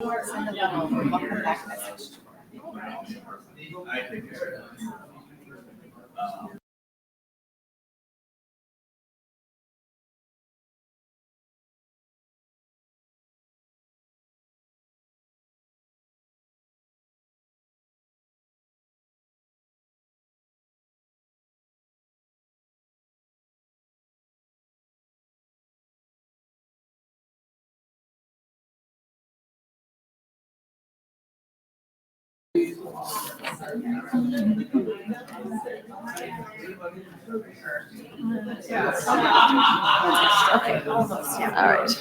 Send a little welcome back message. Okay, almost. Yeah. All right.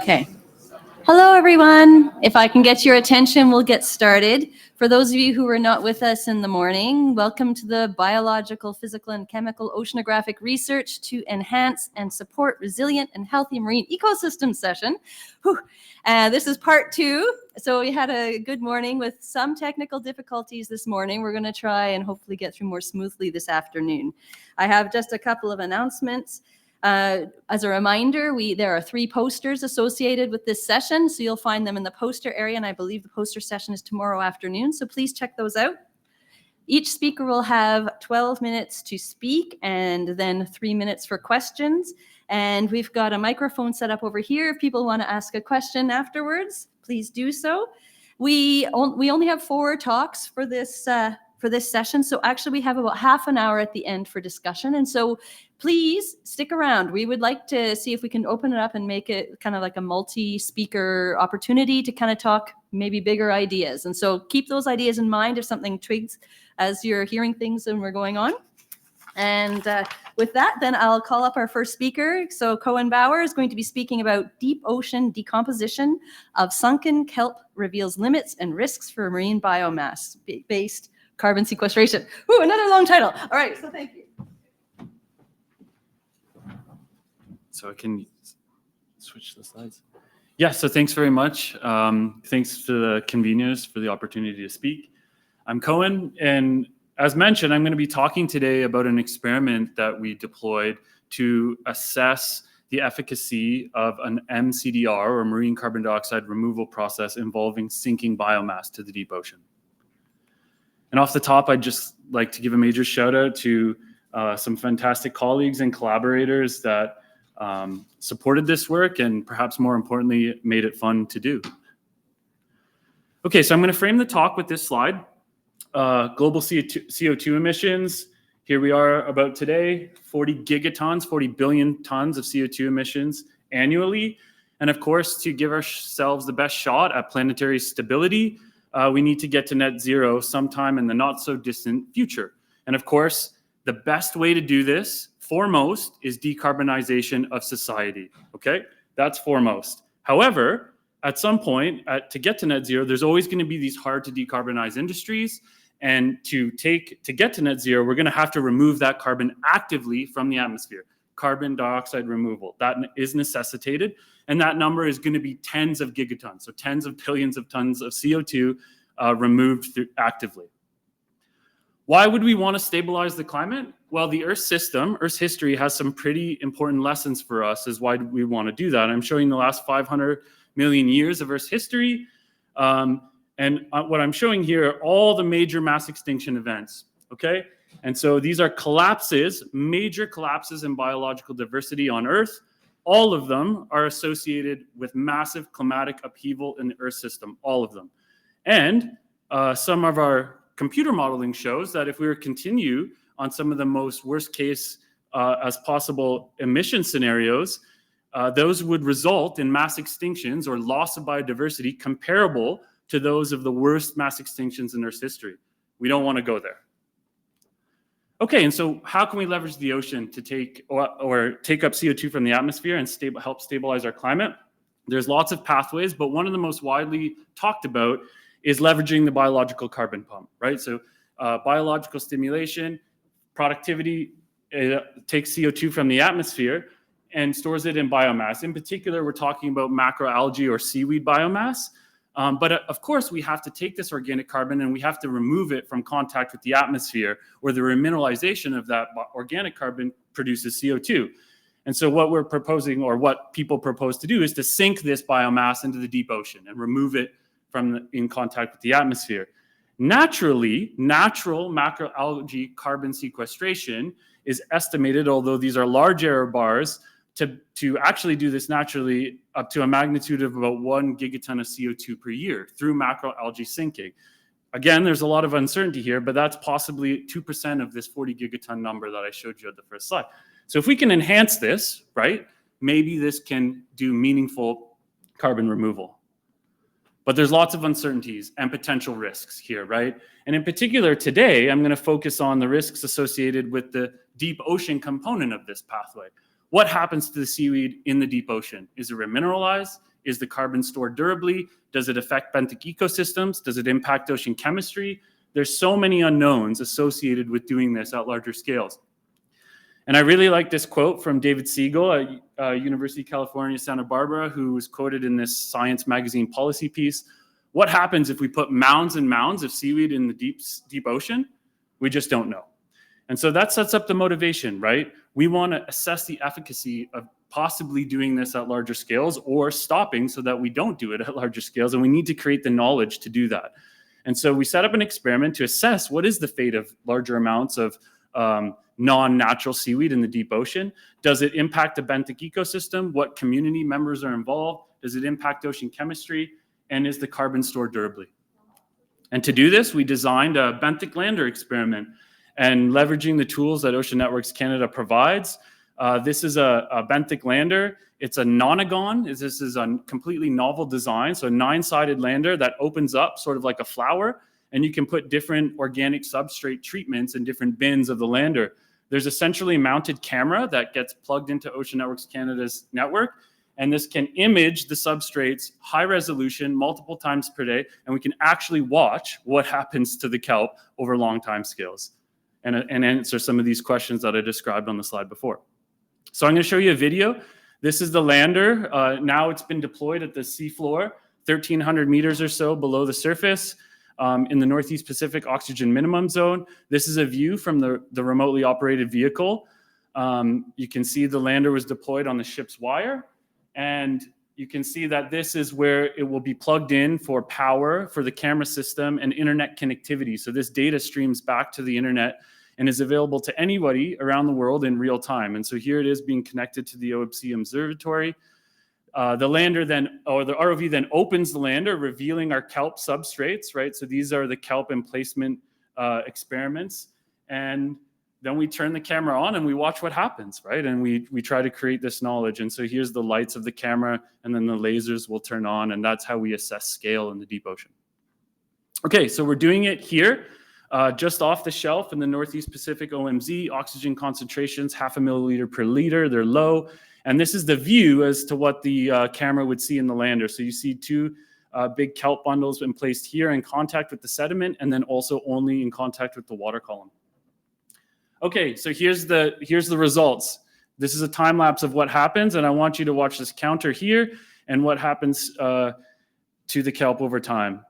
Okay. Hello, everyone. If I can get your attention, we'll get started. For those of you who were not with us in the morning, welcome to the Biological, Physical, and Chemical Oceanographic Research to Enhance and Support Resilient and Healthy Marine Ecosystems session. This is part 2. So we had a good morning with some technical difficulties this morning. We're going to try and hopefully get through more smoothly this afternoon. I have just a couple of announcements. As a reminder, there are 3 posters associated with this session, so you'll find them in the poster area, and I believe the poster session is tomorrow afternoon, so please check those out. Each speaker will have 12 minutes to speak and then 3 minutes for questions, and we've got a microphone set up over here. If people want to ask a question afterwards, please do so. We only have 4 talks for this session, so actually we have about half an hour at the end for discussion, and so please stick around. We would like to see if we can open it up and make it kind of like a multi-speaker opportunity to kind of talk maybe bigger ideas, and so keep those ideas in mind if something twigs as you're hearing things and we're going on. And with that, then I'll call up our first speaker. So Cohen Bauer is going to be speaking about deep ocean decomposition of sunken kelp reveals limits and risks for marine biomass-based carbon sequestration. Ooh, another long title. All right, so thank you. So I can switch the slides. Yeah, so thanks very much. Thanks to the conveners for the opportunity to speak. I'm Cohen, and as mentioned, I'm going to be talking today about an experiment that we deployed to assess the efficacy of an MCDR, or marine carbon dioxide removal process, involving sinking biomass to the deep ocean. And off the top, I'd just like to give a major shout out to some fantastic colleagues and collaborators that supported this work and perhaps more importantly, made it fun to do. Okay, so I'm going to frame the talk with this slide. Global CO2 emissions. Here we are about today, 40 gigatons, 40 billion tons of CO2 emissions annually. And of course, to give ourselves the best shot at planetary stability, we need to get to net zero sometime in the not so distant future. And of course, the best way to do this, foremost, is decarbonization of society, okay? That's foremost. However, at some point, to get to net zero, there's always gonna be these hard to decarbonize industries. And to get to net zero, we're gonna have to remove that carbon actively from the atmosphere. Carbon dioxide removal, that is necessitated. And that number is gonna be tens of gigatons, so tens of billions of tons of CO2 removed actively. Why would we want to stabilize the climate? Well, the Earth system, Earth's history, has some pretty important lessons for us as why we want to do that. I'm showing the last 500 million years of Earth's history. And what I'm showing here are all the major mass extinction events, okay? And so these are collapses, major collapses in biological diversity on Earth. All of them are associated with massive climatic upheaval in the Earth system, all of them. And some of our computer modeling shows that if we were to continue on some of the most worst case as possible emission scenarios, those would result in mass extinctions or loss of biodiversity comparable to those of the worst mass extinctions in Earth's history. We don't want to go there. Okay, and so how can we leverage the ocean to take up CO2 from the atmosphere and help stabilize our climate? There's lots of pathways, but one of the most widely talked about is leveraging the biological carbon pump, right? So biological stimulation, productivity, takes CO2 from the atmosphere and stores it in biomass. In particular, we're talking about macroalgae or seaweed biomass. But of course, we have to take this organic carbon and we have to remove it from contact with the atmosphere, where the remineralization of that organic carbon produces CO2. And so what we're proposing, or what people propose to do, is to sink this biomass into the deep ocean and remove it from in contact with the atmosphere. Naturally, natural macroalgae carbon sequestration is estimated, although these are large error bars, to actually do this naturally up to a magnitude of about 1 gigaton of CO2 per year through macroalgae sinking. Again, there's a lot of uncertainty here, but that's possibly 2% of this 40 gigaton number that I showed you at the first slide. So if we can enhance this, right, maybe this can do meaningful carbon removal. But there's lots of uncertainties and potential risks here, right? And in particular, today, I'm going to focus on the risks associated with the deep ocean component of this pathway. What happens to the seaweed in the deep ocean? Is it remineralized? Is the carbon stored durably? Does it affect benthic ecosystems? Does it impact ocean chemistry? There's so many unknowns associated with doing this at larger scales. And I really like this quote from David Siegel at University of California, Santa Barbara, who was quoted in this Science magazine policy piece. What happens if we put mounds and mounds of seaweed in the deep ocean? We just don't know. And so that sets up the motivation, right? We want to assess the efficacy of possibly doing this at larger scales or stopping so that we don't do it at larger scales. And we need to create the knowledge to do that. And so we set up an experiment to assess what is the fate of larger amounts of non-natural seaweed in the deep ocean. Does it impact the benthic ecosystem? What community members are involved? Does it impact ocean chemistry? And is the carbon stored durably? And to do this, we designed a benthic lander experiment. And leveraging the tools that Ocean Networks Canada provides, this is a benthic lander. It's a nonagon. This is a completely novel design. So a 9-sided lander that opens up sort of like a flower, and you can put different organic substrate treatments in different bins of the lander. There's a centrally mounted camera that gets plugged into Ocean Networks Canada's network, and this can image the substrates high resolution multiple times per day, and we can actually watch what happens to the kelp over long time scales and answer some of these questions that I described on the slide before. So I'm going to show you a video. This is the lander. Now it's been deployed at the seafloor, 1,300 meters or so below the surface. In the Northeast Pacific oxygen minimum zone. This is a view from the remotely operated vehicle. You can see the lander was deployed on the ship's wire, and you can see that this is where it will be plugged in for power for the camera system and internet connectivity. So this data streams back to the internet and is available to anybody around the world in real time. And so here it is being connected to the OMC observatory. The lander then, or the ROV then opens the lander, revealing our kelp substrates, right? So these are the kelp emplacement experiments. And then we turn the camera on and we watch what happens, right? And we try to create this knowledge. And so here's the lights of the camera, and then the lasers will turn on, and that's how we assess scale in the deep ocean. Okay, so we're doing it here, just off the shelf in the Northeast Pacific OMZ. Oxygen concentrations, 0.5 milliliter per liter, they're low. And this is the view as to what the camera would see in the lander. So you see two big kelp bundles been placed here in contact with the sediment, and then also only in contact with the water column. Okay, so here's the results. This is a time lapse of what happens, and I want you to watch this counter here and what happens to the kelp over time.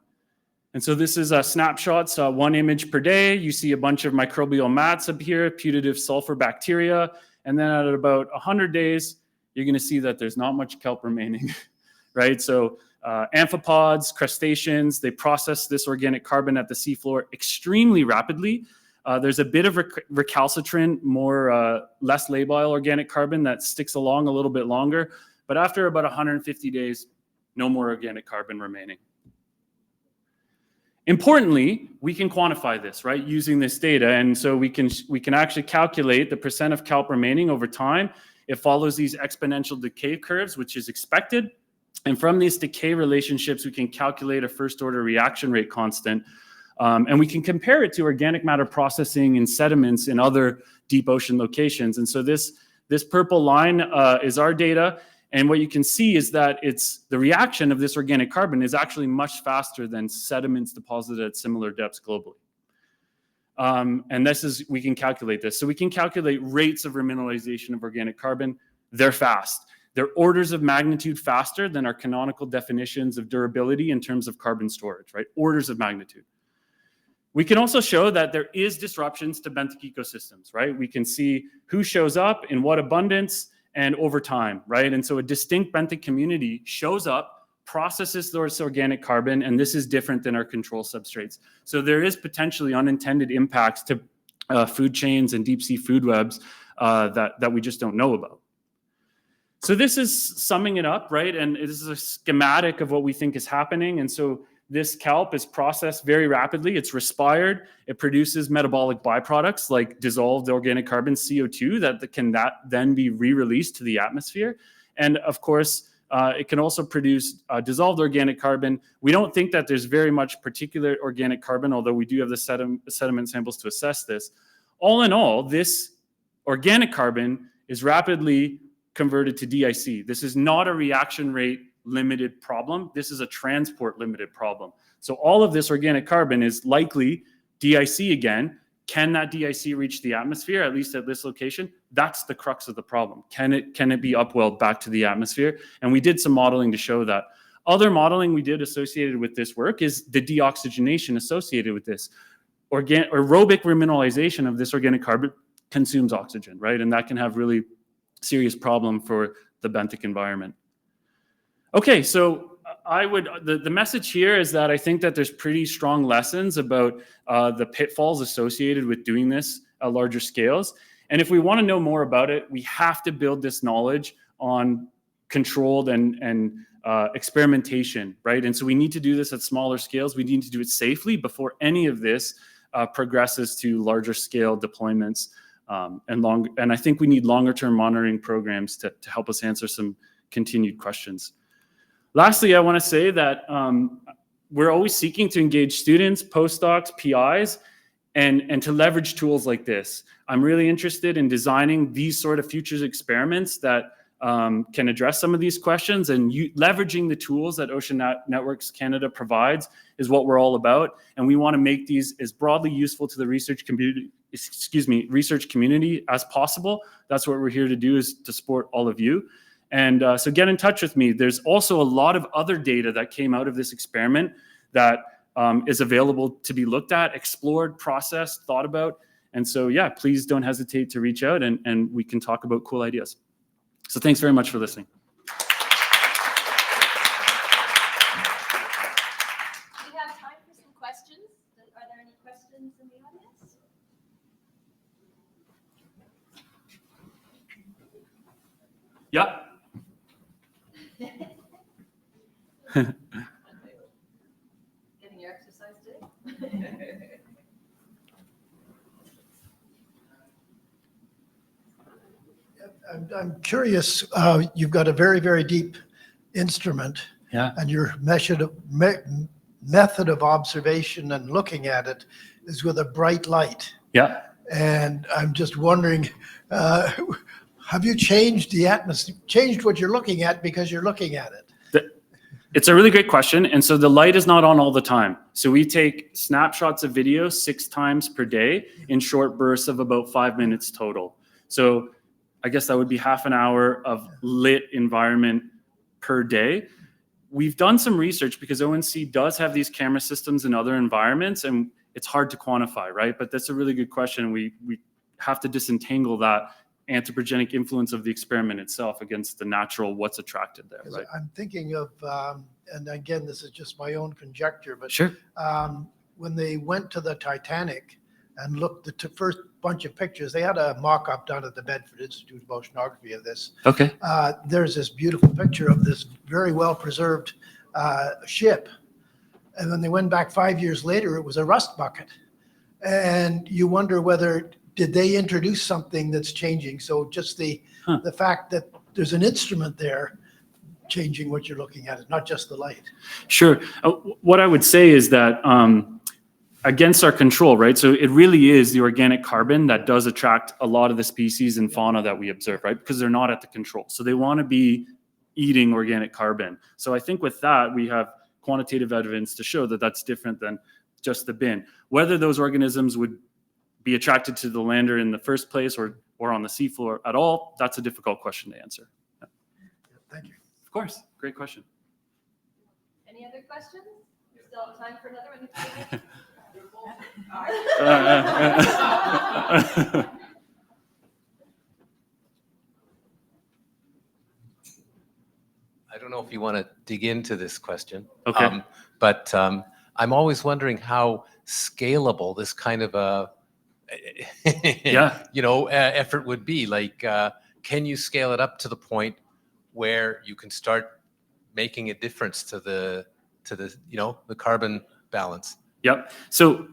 And so this is snapshots, 1 image per day. You see a bunch of microbial mats up here, putative sulfur bacteria, and then at about 100 days, you're going to see that there's not much kelp remaining, right? So amphipods, crustaceans, they process this organic carbon at the seafloor extremely rapidly. There's a bit of recalcitrant, less labile organic carbon that sticks along a little bit longer. But after about 150 days, no more organic carbon remaining. Importantly, we can quantify this, right, using this data. And so we can actually calculate the percent of kelp remaining over time. It follows these exponential decay curves, which is expected. And from these decay relationships, we can calculate a first-order reaction rate constant. And we can compare it to organic matter processing in sediments in other deep ocean locations. And so this purple line is our data. And what you can see is that the reaction of this organic carbon is actually much faster than sediments deposited at similar depths globally. And we can calculate this. So we can calculate rates of remineralization of organic carbon. They're fast. They're orders of magnitude faster than our canonical definitions of durability in terms of carbon storage, right? Orders of magnitude. We can also show that there is disruptions to benthic ecosystems, right? We can see who shows up in what abundance, and over time, right? And so a distinct benthic community shows up, processes this organic carbon, and this is different than our control substrates. So there is potentially unintended impacts to food chains and deep sea food webs that we just don't know about. So this is summing it up, right? And this is a schematic of what we think is happening. And so this kelp is processed very rapidly. It's respired. It produces metabolic byproducts like dissolved organic carbon, CO2, that can then be re-released to the atmosphere. And of course, it can also produce dissolved organic carbon. We don't think that there's very much particulate organic carbon, although we do have the sediment samples to assess this. All in all, this organic carbon is rapidly converted to DIC. This is not a reaction rate limited problem. This is a transport limited problem. So all of this organic carbon is likely DIC again. Can that DIC reach the atmosphere, at least at this location? That's the crux of the problem. Can it be upwelled back to the atmosphere? And we did some modeling to show that. Other modeling we did associated with this work is the deoxygenation associated with this. Aerobic remineralization of this organic carbon consumes oxygen, right? And that can have really serious problem for the benthic environment. Okay, so the message here is that I think that there's pretty strong lessons about the pitfalls associated with doing this at larger scales. And if we want to know more about it, we have to build this knowledge on controlled and experimentation, right? And so we need to do this at smaller scales. We need to do it safely before any of this progresses to larger scale deployments. And I think we need longer term monitoring programs to help us answer some continued questions. Lastly, I want to say that we're always seeking to engage students, postdocs, PIs, and to leverage tools like this. I'm really interested in designing these sort of futures experiments that can address some of these questions, and leveraging the tools that Ocean Networks Canada provides is what we're all about. And we want to make these as broadly useful to the research community as possible. That's what we're here to do, is to support all of you. And so get in touch with me. There's also a lot of other data that came out of this experiment that is available to be looked at, explored, processed, thought about. And so, yeah, please don't hesitate to reach out and we can talk about cool ideas. So thanks very much for listening. We have time for some questions. Are there any questions in the audience? Yeah. Getting your exercise today? I'm curious, you've got a very, very deep instrument, Yeah. and your method of observation and looking at it is with a bright light. Yeah. And I'm just wondering, have you changed the atmosphere, changed what you're looking at because you're looking at it? It's a really great question. And so the light is not on all the time. So we take snapshots of video 6 times per day in short bursts of about 5 minutes total. So I guess that would be half an hour of lit environment per day. We've done some research because ONC does have these camera systems in other environments, and it's hard to quantify, right? But that's a really good question. We have to disentangle that anthropogenic influence of the experiment itself against the natural what's attracted there, right? I'm thinking of, and again, this is just my own conjecture, but Sure. When they went to the Titanic and looked at the first bunch of pictures, they had a mock-up done at the Bedford Institute of Oceanography of this. Okay. There's this beautiful picture of this very well-preserved ship. And when they went back 5 years later, it was a rust bucket. And you wonder whether, did they introduce something that's changing? So just the fact that there's an instrument there changing what you're looking at, not just the light. Sure. What I would say is that against our control, right? So it really is the organic carbon that does attract a lot of the species and fauna that we observe, right? Because they're not at the control. So they want to be eating organic carbon. So I think with that, we have quantitative evidence to show that that's different than just the bin. Whether those organisms would be attracted to the lander in the first place or on the seafloor at all, that's a difficult question to answer. Yeah. Thank you. Of course. Great question. Any other questions? Still have time for another one. I don't know if you want to dig into this question. Okay. But I'm always wondering how scalable this kind of a Yeah. effort would be. Like, can you scale it up to the point where you can start making a difference to the the carbon balance? Yep. So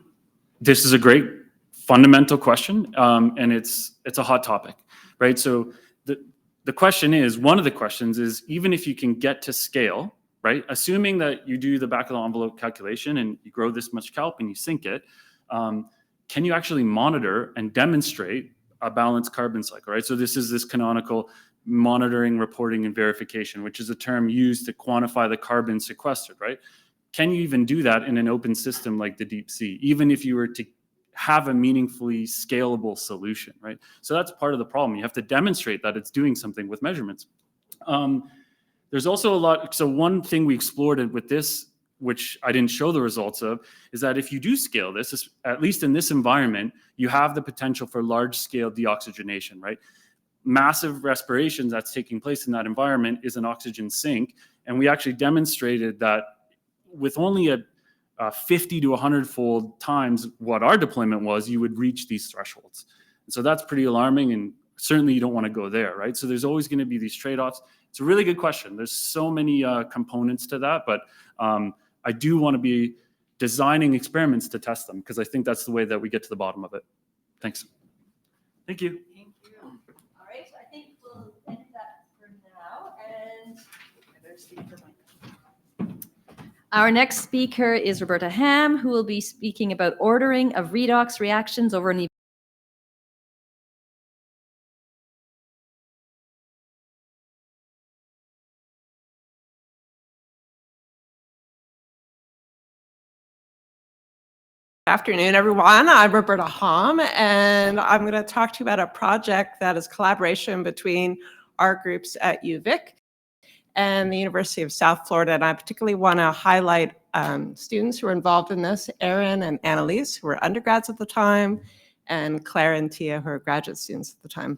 this is a great fundamental question, and it's a hot topic, right? So the question is, one of the questions is, even if you can get to scale, right? Assuming that you do the back of the envelope calculation and you grow this much kelp and you sink it, can you actually monitor and demonstrate a balanced carbon cycle, right? So this canonical monitoring, reporting, and verification, which is a term used to quantify the carbon sequestered, right? Can you even do that in an open system like the deep sea, even if you were to have a meaningfully scalable solution, right? So that's part of the problem. You have to demonstrate that it's doing something with measurements. There's also a lot. So one thing we explored with this, which I didn't show the results of, is that if you do scale this, at least in this environment, you have the potential for large-scale deoxygenation, right? Massive respirations that's taking place in that environment is an oxygen sink. And we actually demonstrated that with only a 50 to 100-fold times what our deployment was, you would reach these thresholds. And so that's pretty alarming, and certainly you don't want to go there, right? So there's always going to be these trade-offs. It's a really good question. There's so many components to that, but I do want to be designing experiments to test them, because I think that's the way that we get to the bottom of it. Thanks. Thank you. Thank you. All right, I think we'll end that for now, and I better speak for my. Our next speaker is Roberta Ham, who will be speaking about ordering of redox reactions over an Afternoon, everyone. I'm Roberta Ham, and I'm going to talk to you about a project that is collaboration between our groups at UVic and the University of South Florida. And I particularly want to highlight students who are involved in this, Erin and Annalise, who were undergrads at the time, and Claire and Tia, who are graduate students at the time.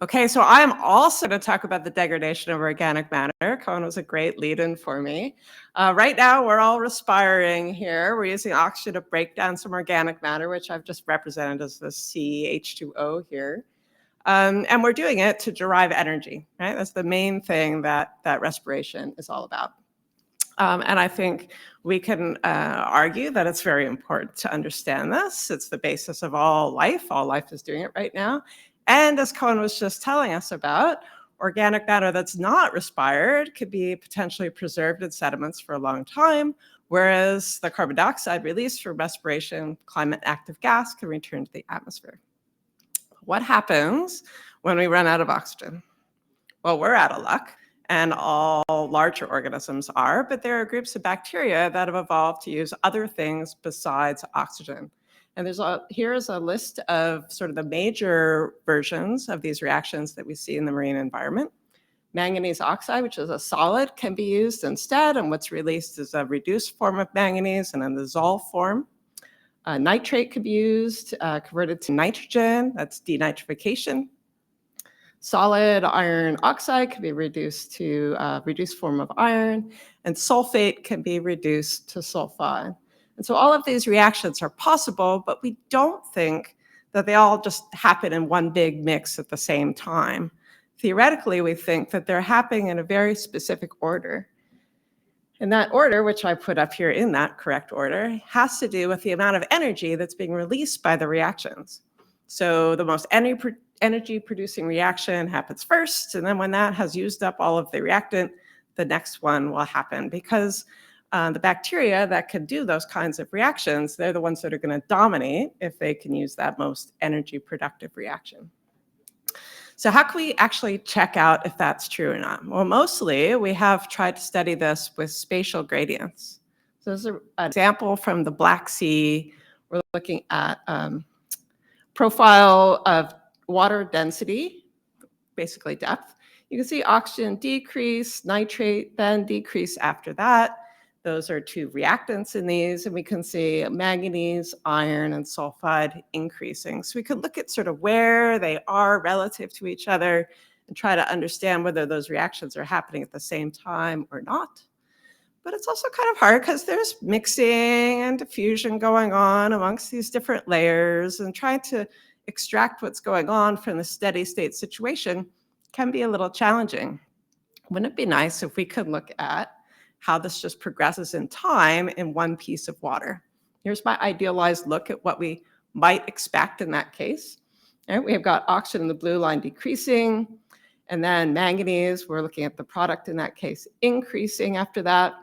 Okay, so I'm also going to talk about the degradation of organic matter. Cohen was a great lead-in for me. Right now, we're all respiring here. We're using oxygen to break down some organic matter, which I've just represented as the CH2O here. And we're doing it to derive energy, right? That's the main thing that respiration is all about. And I think we can argue that it's very important to understand this. It's the basis of all life. All life is doing it right now. And as Cohen was just telling us about, organic matter that's not respired could be potentially preserved in sediments for a long time, whereas the carbon dioxide released from respiration, climate active gas, can return to the atmosphere. What happens when we run out of oxygen? Well, we're out of luck, and all larger organisms are, but there are groups of bacteria that have evolved to use other things besides oxygen. And here's a list of sort of the major versions of these reactions that we see in the marine environment. Manganese oxide, which is a solid, can be used instead, and what's released is a reduced form of manganese and a dissolved form. Nitrate could be used, converted to nitrogen, that's denitrification. Solid iron oxide can be reduced to a reduced form of iron, and sulfate can be reduced to sulfide. And so all of these reactions are possible, but we don't think that they all just happen in one big mix at the same time. Theoretically, we think that they're happening in a very specific order. And that order, which I put up here in that correct order, has to do with the amount of energy that's being released by the reactions. So the most energy-producing reaction happens first, and then when that has used up all of the reactant, the next one will happen, because the bacteria that can do those kinds of reactions, they're the ones that are going to dominate if they can use that most energy productive reaction. So how can we actually check out if that's true or not? Well, mostly we have tried to study this with spatial gradients. So this is an example from the Black Sea. We're looking at profile of water density, basically depth. You can see oxygen decrease, nitrate then decrease after that. Those are two reactants in these, and we can see manganese, iron, and sulfide increasing. So we could look at sort of where they are relative to each other and try to understand whether those reactions are happening at the same time or not. But it's also kind of hard because there's mixing and diffusion going on amongst these different layers, and trying to extract what's going on from the steady state situation can be a little challenging. Wouldn't it be nice if we could look at how this just progresses in time in one piece of water? Here's my idealized look at what we might expect in that case. All right, we've got oxygen in the blue line decreasing, and then manganese, we're looking at the product in that case increasing after that.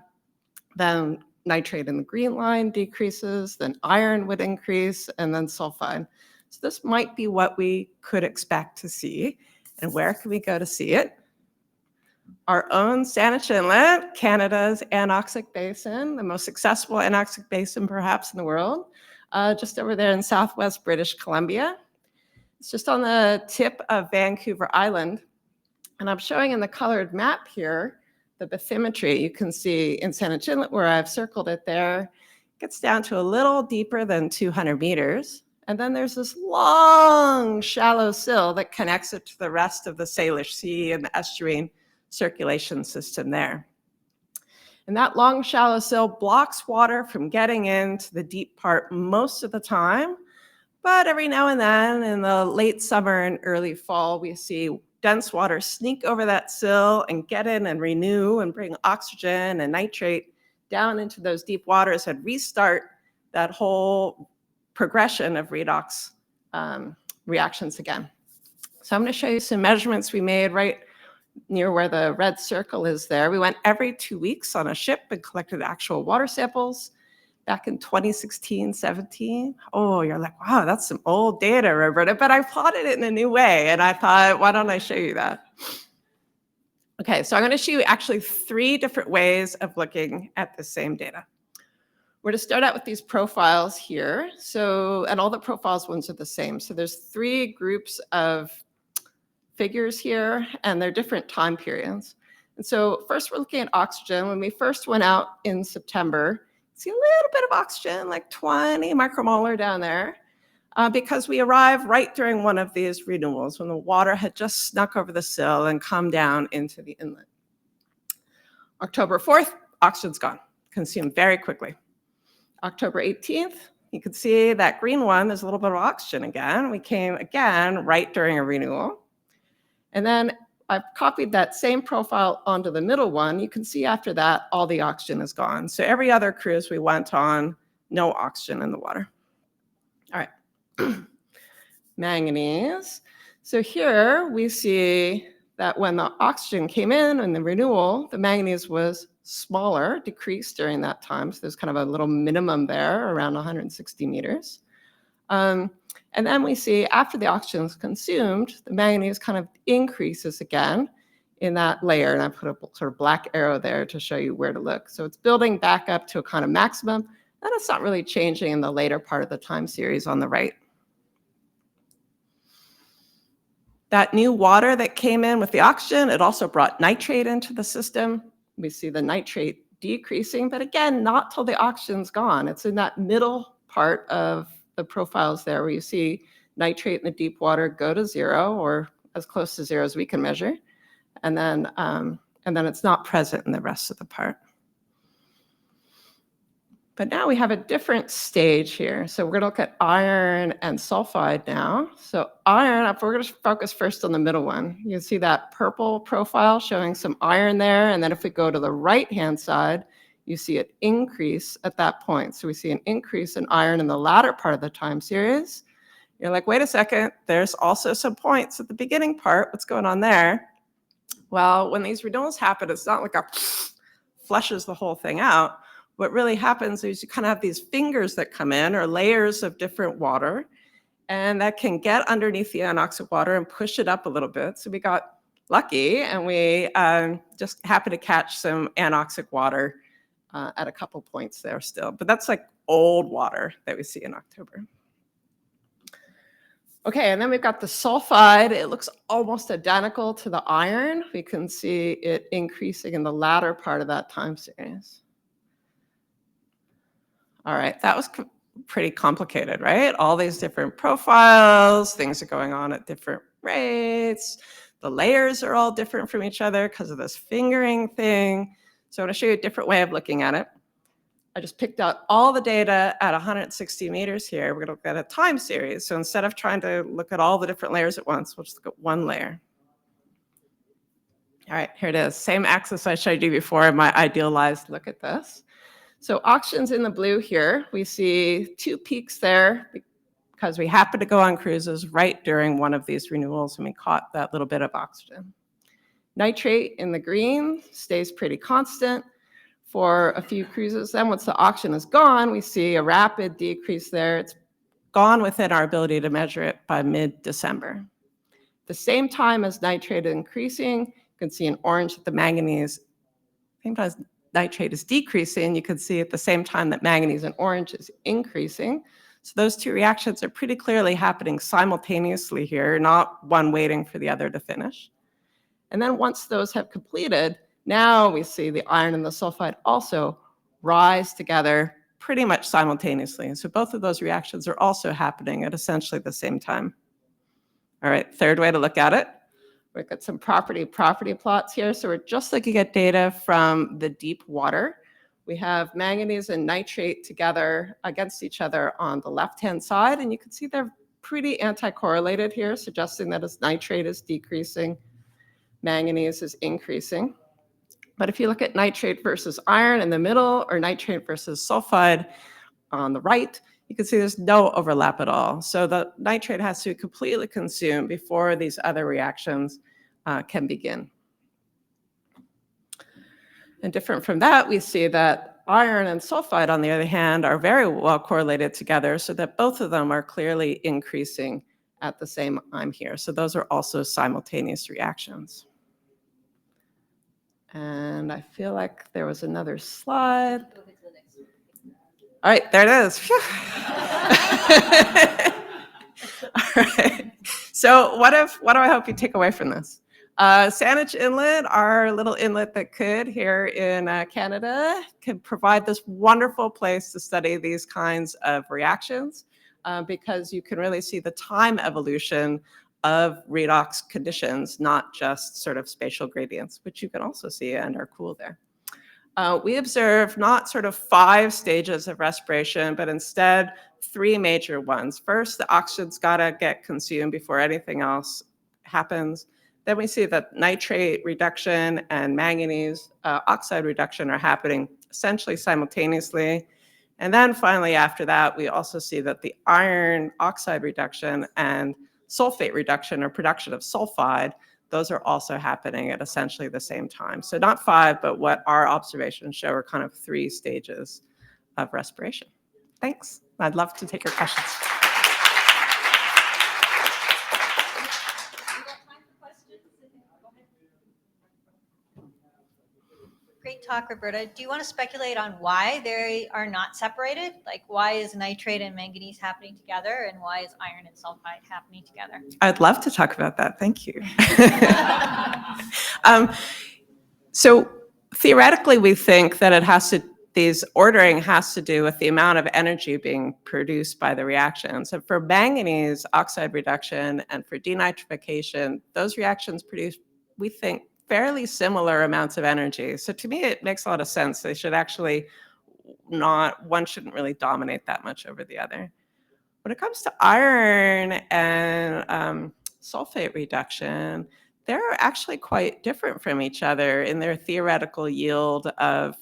Then nitrate in the green line decreases, then iron would increase, and then sulfide. So this might be what we could expect to see. And where can we go to see it? Our own Saanich Inlet, Canada's anoxic basin, the most accessible anoxic basin perhaps in the world, just over there in southwest British Columbia. It's just on the tip of Vancouver Island. And I'm showing in the colored map here the bathymetry. You can see in Saanich Inlet, where I've circled it there, it gets down to a little deeper than 200 meters. And then there's this long, shallow sill that connects it to the rest of the Salish Sea and the estuarine circulation system there. And that long, shallow sill blocks water from getting into the deep part most of the time. But every now and then, in the late summer and early fall, we see dense water sneak over that sill and get in and renew and bring oxygen and nitrate down into those deep waters and restart that whole progression of redox reactions again. So I'm going to show you some measurements we made right near where the red circle is there. We went every 2 weeks on a ship and collected actual water samples back in 2016, 17. Oh, you're like, wow, that's some old data, Roberta, but I plotted it in a new way. And I thought, why don't I show you that? Okay, so I'm going to show you actually 3 different ways of looking at the same data. We're going to start out with these profiles here. So, and all the profiles ones are the same. So there's 3 groups of figures here, and they're different time periods. And so first we're looking at oxygen. When we first went out in September, see a little bit of oxygen, like 20 micromolar down there, because we arrived right during one of these renewals when the water had just snuck over the sill and come down into the inlet. October 4th, oxygen's gone, consumed very quickly. October 18th, you can see that green one, there's a little bit of oxygen again. We came again right during a renewal. And then I've copied that same profile onto the middle one. You can see after that, all the oxygen is gone. So every other cruise we went on, no oxygen in the water. All right, manganese. So here we see that when the oxygen came in the renewal, the manganese was smaller, decreased during that time. So there's kind of a little minimum there around 160 meters. And then we see after the oxygen is consumed, the manganese kind of increases again in that layer. And I put a sort of black arrow there to show you where to look. So it's building back up to a kind of maximum, and it's not really changing in the later part of the time series on the right. That new water that came in with the oxygen, it also brought nitrate into the system. We see the nitrate decreasing, but again, not till the oxygen's gone. It's in that middle part of the profiles there where you see nitrate in the deep water go to 0 or as close to 0 as we can measure. And then it's not present in the rest of the part. But now we have a different stage here. So we're going to look at iron and sulfide now. So iron, we're going to focus first on the middle one. You can see that purple profile showing some iron there. And then if we go to the right-hand side, you see it increase at that point. So we see an increase in iron in the latter part of the time series. You're like, wait a second, there's also some points at the beginning part. What's going on there? Well, when these renewals happen, it's not like a flushes the whole thing out. What really happens is you kind of have these fingers that come in, or layers of different water, and that can get underneath the anoxic water and push it up a little bit. So we got lucky, and we just happened to catch some anoxic water at a couple points there still. But that's like old water that we see in October. Okay, and then we've got the sulfide. It looks almost identical to the iron. We can see it increasing in the latter part of that time series. All right, that was pretty complicated, right? All these different profiles, things are going on at different rates. The layers are all different from each other because of this fingering thing. So I'm going to show you a different way of looking at it. I just picked out all the data at 160 meters here. We're going to look at a time series. So instead of trying to look at all the different layers at once, we'll just look at one layer. All right, here it is. Same axis I showed you before, my idealized look at this. So oxygen's in the blue here. We see 2 peaks there because we happen to go on cruises right during one of these renewals and we caught that little bit of oxygen. Nitrate in the green stays pretty constant for a few cruises. Then once the oxygen is gone, we see a rapid decrease there. It's gone within our ability to measure it by mid-December. The same time as nitrate is increasing, you can see in orange that the manganese, same time as nitrate is decreasing, you can see at the same time that manganese in orange is increasing. So those 2 reactions are pretty clearly happening simultaneously here, not one waiting for the other to finish. And then once those have completed, now we see the iron and the sulfide also rise together pretty much simultaneously. So both of those reactions are also happening at essentially the same time. All right, third way to look at it. We've got some property plots here. So we're just looking at data from the deep water. We have manganese and nitrate together against each other on the left-hand side. And you can see they're pretty anti-correlated here, suggesting that as nitrate is decreasing, manganese is increasing. But if you look at nitrate versus iron in the middle or nitrate versus sulfide on the right, you can see there's no overlap at all. So the nitrate has to be completely consumed before these other reactions can begin. And different from that, we see that iron and sulfide, on the other hand, are very well correlated together so that both of them are clearly increasing at the same time here. So those are also simultaneous reactions. And I feel like there was another slide. All right, there it is. All right. So what do I hope you take away from this? Saanich Inlet, our little inlet that could here in Canada, can provide this wonderful place to study these kinds of reactions because you can really see the time evolution of redox conditions, not just sort of spatial gradients, which you can also see and are cool there. We observe not sort of 5 stages of respiration, but instead 3 major ones. First, the oxygen's gotta get consumed before anything else happens. Then we see that nitrate reduction and manganese oxide reduction are happening essentially simultaneously. And then finally, after that, we also see that the iron oxide reduction and sulfate reduction or production of sulfide, those are also happening at essentially the same time. So not 5, but what our observations show are kind of 3 stages of respiration. Thanks. I'd love to take your questions. Great talk, Roberta. Do you want to speculate on why they are not separated? Like, why is nitrate and manganese happening together, and why is iron and sulfide happening together? I'd love to talk about that. Thank you. So theoretically, we think that these ordering has to do with the amount of energy being produced by the reactions. And for manganese oxide reduction and for denitrification, those reactions produce, we think, fairly similar amounts of energy. So to me, it makes a lot of sense. They should actually one shouldn't really dominate that much over the other. When it comes to iron and sulfate reduction, they're actually quite different from each other in their theoretical yield of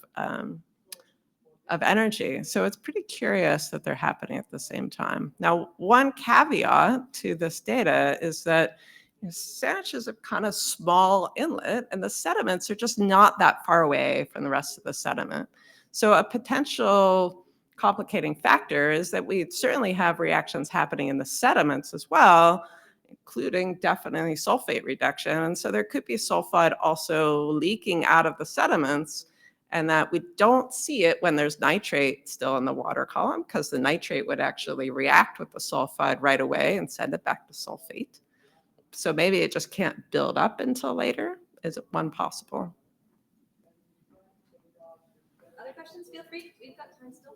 energy. So it's pretty curious that they're happening at the same time. Now, one caveat to this data is that Saanich is a kind of small inlet, and the sediments are just not that far away from the rest of the sediment. So a potential complicating factor is that we certainly have reactions happening in the sediments as well, including definitely sulfate reduction. And so there could be sulfide also leaking out of the sediments, and that we don't see it when there's nitrate still in the water column, because the nitrate would actually react with the sulfide right away and send it back to sulfate. So maybe it just can't build up until later. Is it one possible? Other questions? Feel free. We've got time still.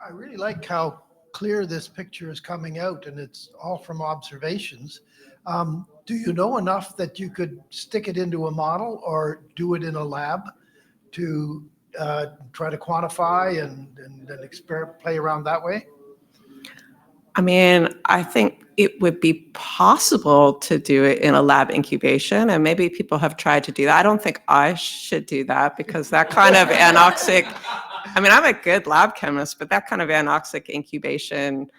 I really like how clear this picture is coming out, and it's all from observations. Do you know enough that you could stick it into a model or do it in a lab to try to quantify and play around that way? I mean, I think it would be possible to do it in a lab incubation, and maybe people have tried to do that. I don't think I should do that because that kind of anoxic, I mean, I'm a good lab chemist, but that kind of anoxic incubation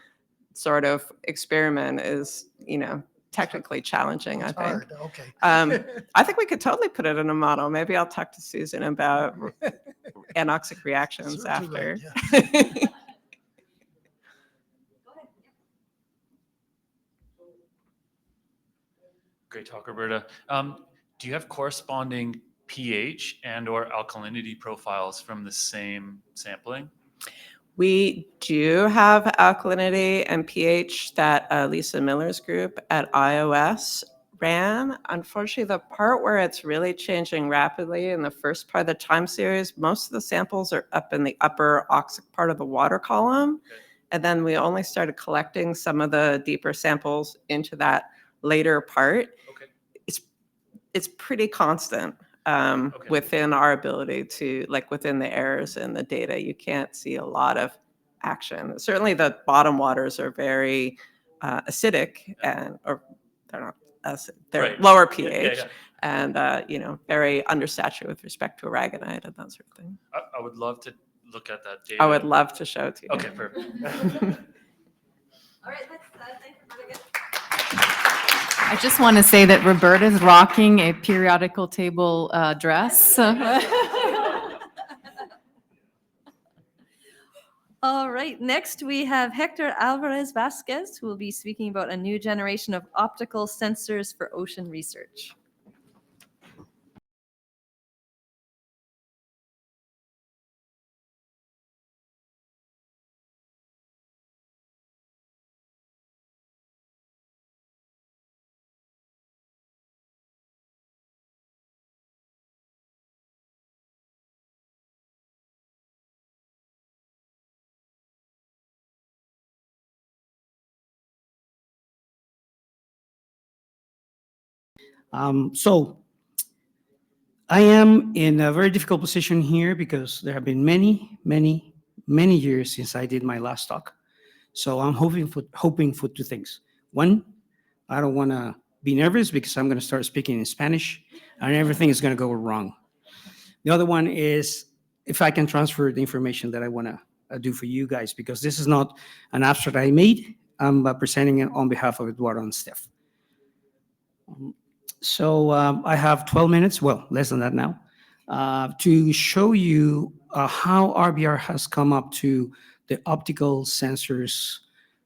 sort of experiment is, technically challenging, It's I think. hard, okay. I think we could totally put it in a model. Maybe I'll talk to Susan about anoxic reactions Serves you after. right, yeah. Great talk, Roberta. Do you have corresponding pH and/or alkalinity profiles from the same sampling? We do have alkalinity and pH that Lisa Miller's group at iOS ran. Unfortunately, the part where it's really changing rapidly in the first part of the time series, most of the samples are up in the upper oxic part of the water column. Okay. And then we only started collecting some of the deeper samples into that later part. Okay. It's pretty constant. Within our ability to, within the errors in the data, you can't see a lot of action. Certainly the bottom waters are very acidic, or they're not acid, they're Right. lower Yeah, pH, yeah. and very undersaturated with respect to aragonite and that sort of thing. I would love to look at that data. I would love to show it to you. Okay, perfect. All right, let's thank Roberta. I just want to say that Roberta's rocking a periodical table dress. All right, next we have Hector Alvarez Vasquez, who will be speaking about a new generation of optical sensors for ocean research. So I am in a very difficult position here because there have been many years since I did my last talk. So I'm hoping for two things. One, I don't want to be nervous because I'm going to start speaking in Spanish and everything is going to go wrong. The other one is if I can transfer the information that I want to do for you guys, because this is not an abstract I made. I'm presenting it on behalf of Eduardo and Steph. So I have 12 minutes, well, less than that now, to show you how RBR has come up to the optical sensors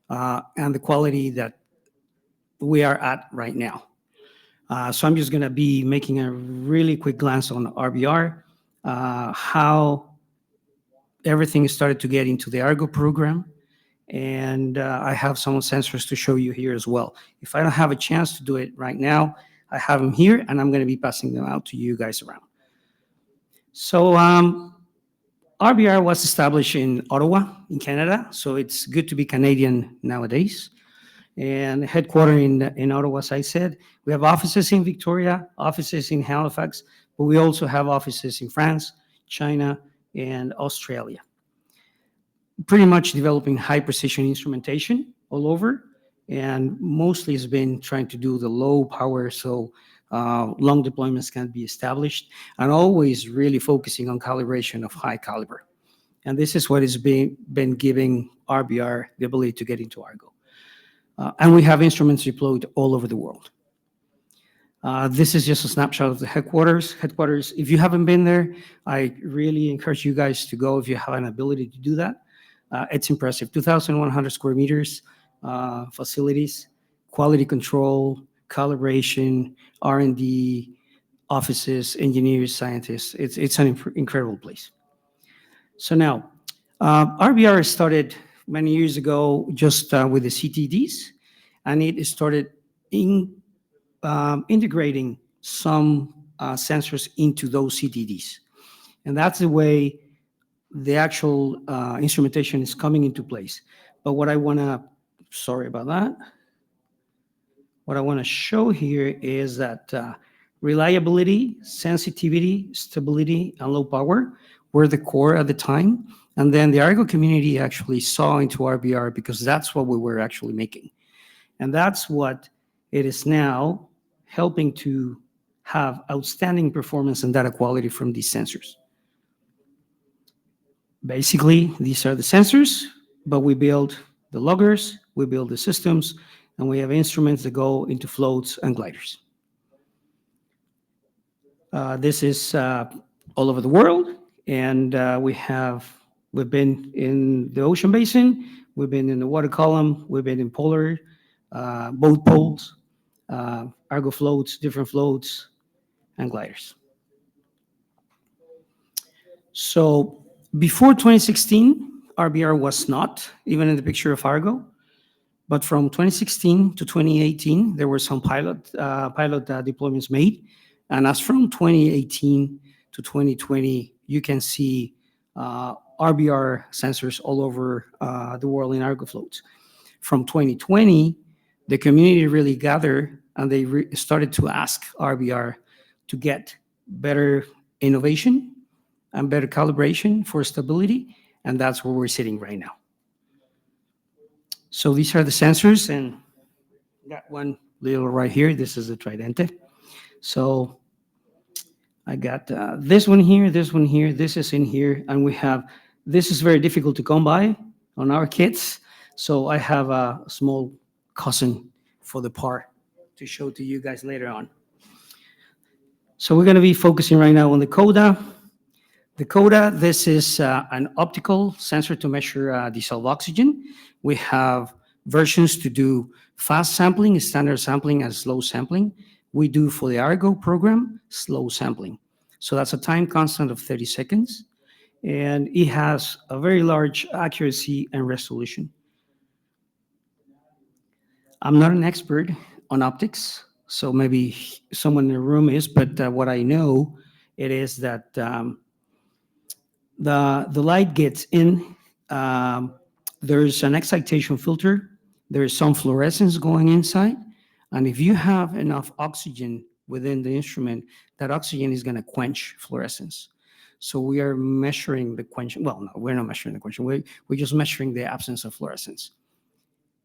and the quality that we are at right now. So I'm just going to be making a really quick glance on RBR, how everything started to get into the Argo program, and I have some sensors to show you here as well. If I don't have a chance to do it right now, I have them here, and I'm going to be passing them out to you guys around. So RBR was established in Ottawa, in Canada, so it's good to be Canadian nowadays. And headquartered in Ottawa, as I said. We have offices in Victoria, offices in Halifax, but we also have offices in France, China, and Australia. Pretty much developing high precision instrumentation all over, and mostly has been trying to do the low power so long deployments can be established, and always really focusing on calibration of high caliber. And this is what has been giving RBR the ability to get into Argo. And we have instruments deployed all over the world. This is just a snapshot of the headquarters. If you haven't been there, I really encourage you guys to go if you have an ability to do that. It's impressive, 2,100 square meters, facilities, quality control, calibration, R&D, offices, engineers, scientists. It's an incredible place. So now, RBR started many years ago just with the CTDs, and it started integrating some sensors into those CTDs. And that's the way the actual instrumentation is coming into place. But what I want to, sorry about that. What I want to show here is that reliability, sensitivity, stability, and low power were the core at the time. And then the Argo community actually saw into RBR because that's what we were actually making. And that's what it is now helping to have outstanding performance and data quality from these sensors. Basically, these are the sensors, but we build the loggers, we build the systems, and we have instruments that go into floats and gliders. This is all over the world, and we've been in the ocean basin, we've been in the water column, we've been in polar, both poles, Argo floats, different floats, and gliders. So before 2016, RBR was not even in the picture of Argo, but from 2016 to 2018, there were some pilot deployments made. And as from 2018 to 2020, you can see RBR sensors all over the world in Argo floats. From 2020, the community really gathered and they started to ask RBR to get better innovation and better calibration for stability, and that's where we're sitting right now. So these are the sensors, and got one little right here. This is the Tridente. So I got this one here, this is in here, and we have, this is very difficult to come by on our kits, so I have a small cousin for the part to show to you guys later on. So we're going to be focusing right now on the CODA. The CODA, this is an optical sensor to measure dissolved oxygen. We have versions to do fast sampling, standard sampling, and slow sampling. We do for the Argo program, slow sampling. So that's a time constant of 30 seconds. And it has a very large accuracy and resolution. I'm not an expert on optics, so maybe someone in the room is, but what I know, it is that the light gets in, there's an excitation filter, there's some fluorescence going inside, and if you have enough oxygen within the instrument, that oxygen is going to quench fluorescence. So we are measuring the quenching, well, no, we're not measuring the quenching, we're just measuring the absence of fluorescence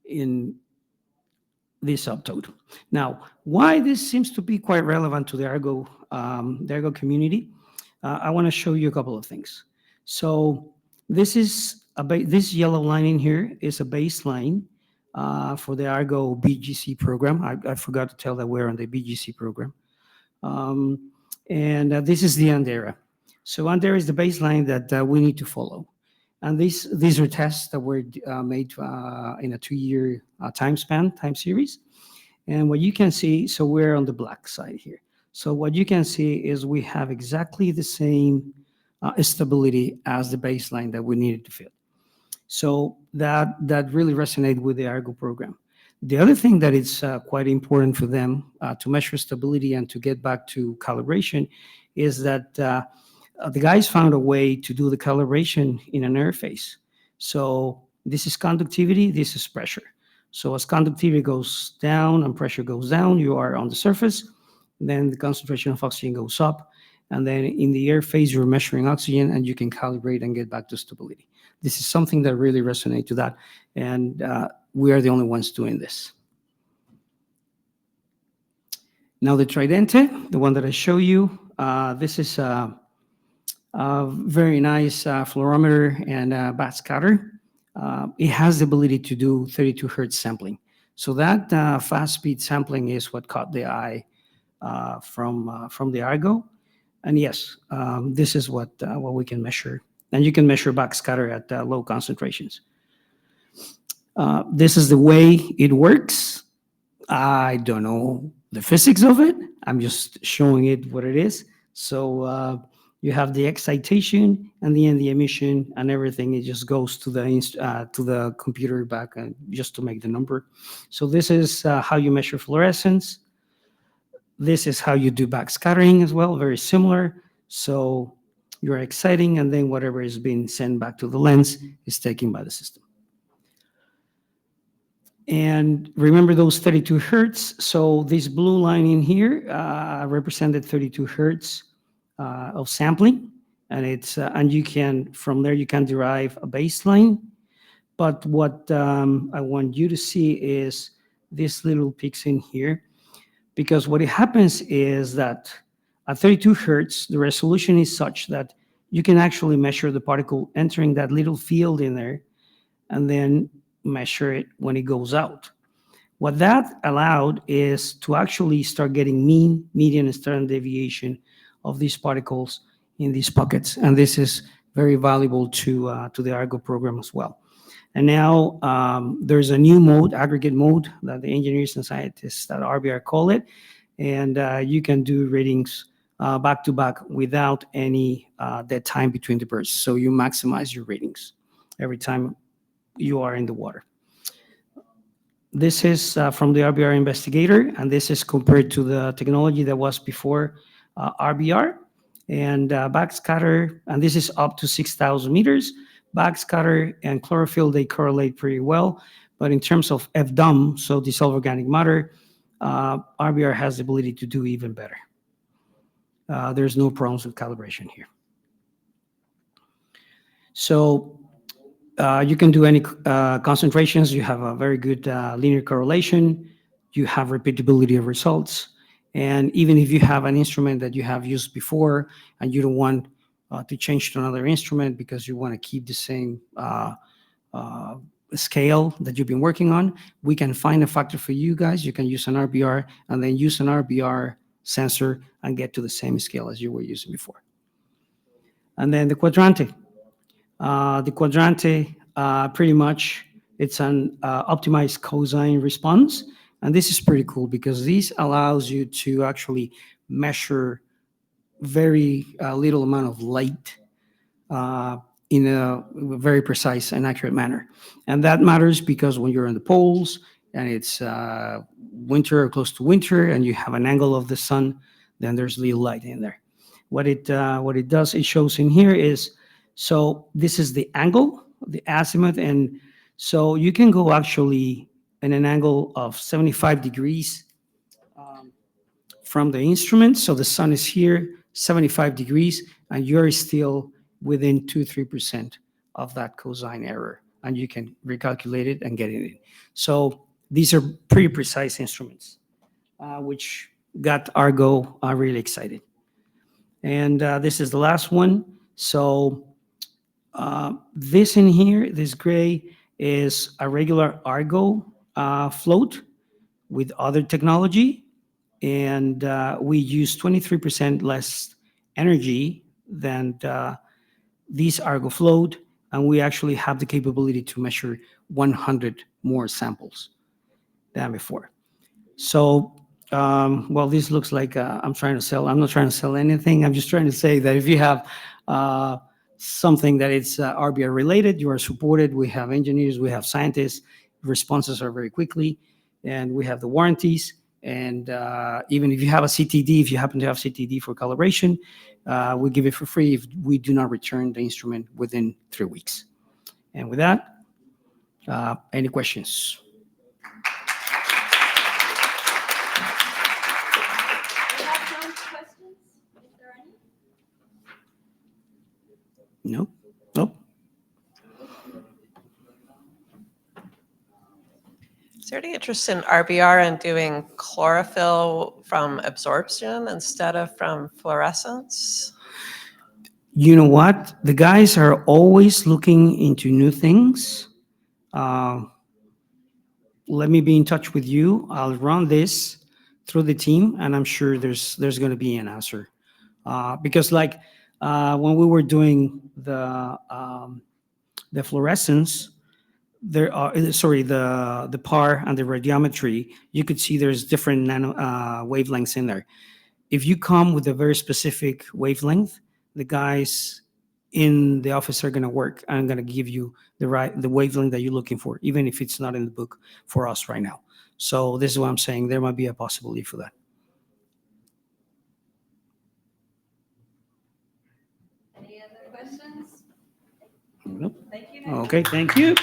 in this subtotal. Now, why this seems to be quite relevant to the Argo community, I want to show you a couple of things. So this is this yellow line in here is a baseline for the Argo BGC program. I forgot to tell that we're on the BGC program. This is the Andera. So Andera is the baseline that we need to follow. And these are tests that were made in a 2-year time series. And what you can see, so we're on the black side here. So what you can see is we have exactly the same stability as the baseline that we needed to fit. So that really resonated with the Argo program. The other thing that is quite important for them to measure stability and to get back to calibration is that the guys found a way to do the calibration in an interface. So this is conductivity, this is pressure. So as conductivity goes down and pressure goes down, you are on the surface, then the concentration of oxygen goes up, and then in the air phase, you're measuring oxygen and you can calibrate and get back to stability. This is something that really resonates to that, and we are the only ones doing this. Now the Tridente, the one that I show you, this is a very nice fluorometer and backscatter. It has the ability to do 32 hertz sampling. So that fast speed sampling is what caught the eye from the Argo. And yes, this is what we can measure. And you can measure backscatter at low concentrations. This is the way it works. I don't know the physics of it. I'm just showing it what it is. So you have the excitation and the emission and everything. It just goes to the computer back just to make the number. So this is how you measure fluorescence. This is how you do backscattering as well, very similar. So You are exciting, and then whatever is being sent back to the lens is taken by the system. And remember those 32 hertz. So this blue line in here represented 32 hertz of sampling, and and you can, from there you can derive a baseline. But what I want you to see is these little peaks in here, because what it happens is that at 32 hertz, the resolution is such that you can actually measure the particle entering that little field in there, and then measure it when it goes out. What that allowed is to actually start getting mean, median, and standard deviation of these particles in these pockets. And this is very valuable to the Argo program as well. And now there's a new mode, aggregate mode, that the engineers and scientists at RBR call it. And you can do readings back to back without any dead time between the bursts. So you maximize your readings every time you are in the water. This is from the RBR investigator, and this is compared to the technology that was before RBR. And backscatter, and this is up to 6,000 meters. Backscatter and chlorophyll, they correlate pretty well. But in terms of FDOM, so dissolved organic matter, RBR has the ability to do even better. There's no problems with calibration here. So you can do any concentrations. You have a very good linear correlation. You have repeatability of results. And even if you have an instrument that you have used before and you don't want to change to another instrument because you want to keep the same scale that you've been working on, we can find a factor for you guys. You can use an RBR and then use an RBR sensor and get to the same scale as you were using before. And then the quadrante. The quadrante, pretty much, it's an optimized cosine response. And this is pretty cool because this allows you to actually measure very little amount of light in a very precise and accurate manner. And that matters because when you're in the poles and it's winter or close to winter and you have an angle of the sun, then there's little light in there. What it does, it shows in here is, so this is the angle, the azimuth, and so you can go actually in an angle of 75 degrees from the instrument. So the sun is here, 75 degrees, and you're still within 2-3% of that cosine error, and you can recalculate it and get it in. So these are pretty precise instruments, which got Argo really excited. And this is the last one. So this in here, this gray, is a regular Argo float with other technology, and we use 23% less energy than these Argo float, and we actually have the capability to measure 100 more samples than before. So, well, this looks like I'm trying to sell. I'm not trying to sell anything. I'm just trying to say that if you have something that it's RBR related, you are supported. We have engineers, we have scientists. Responses are very quickly, and we have the warranties. And even if you have a CTD, if you happen to have CTD for calibration, we give it for free if we do not return the instrument within 3 weeks. And with that, any questions? No? Nope. Is there any interest in RBR and doing chlorophyll from absorption instead of from fluorescence? You know what? The guys are always looking into new things. Let me be in touch with you. I'll run this through the team, and I'm sure there's going to be an answer. Because like when we were doing the fluorescence, there are the PAR and the radiometry, you could see there's different nano wavelengths in there. If you come with a very specific wavelength, the guys in the office are going to work and going to give you the wavelength that you're looking for, even if it's not in the book for us right now. So this is what I'm saying. There might be a possibility for that. Any Thank you. Okay, thank you.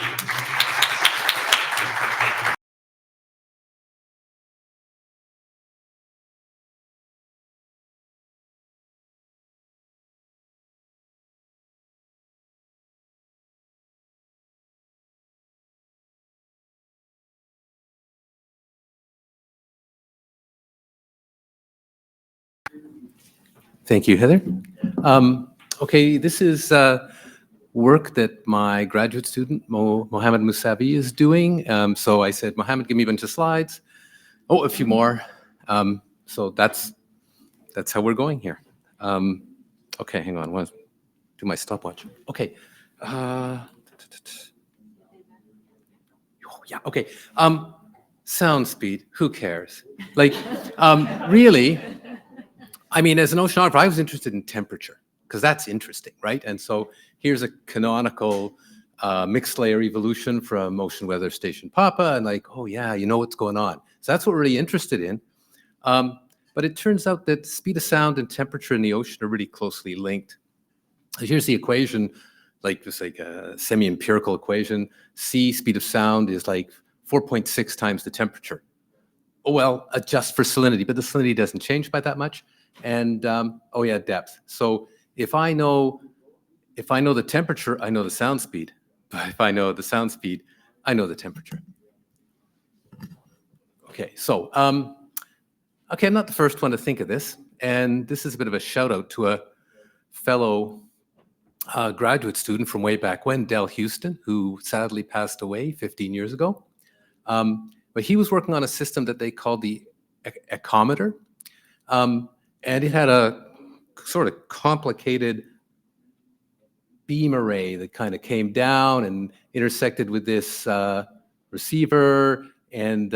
Thank you, Heather. Okay, this is work that my graduate student, Mohammed Musabi, is doing. So I said, Mohammed, give me a bunch of slides. Oh, a few more. So that's how we're going here. Okay, hang on. One, do my stopwatch. Okay. Yeah, okay. Sound speed, who cares? Like, really, I mean, as an oceanographer, I was interested in temperature because that's interesting, right? And so here's a canonical mixed layer evolution from Ocean Weather Station Papa, and like, oh yeah, you know what's going on. So that's what we're really interested in. But it turns out that speed of sound and temperature in the ocean are really closely linked. Here's the equation, like just like a semi-empirical equation. C, speed of sound, is like 4.6 times the temperature. Oh, well, adjust for salinity, but the salinity doesn't change by that much. And oh yeah, depth. So if I know the temperature, I know the sound speed. But if I know the sound speed, I know the temperature. Okay, so okay, I'm not the first one to think of this, and this is a bit of a shout out to a fellow graduate student from way back when, Del Houston, who sadly passed away 15 years ago. But he was working on a system that they called the echometer. And it had a sort of complicated beam array that kind of came down and intersected with this receiver. And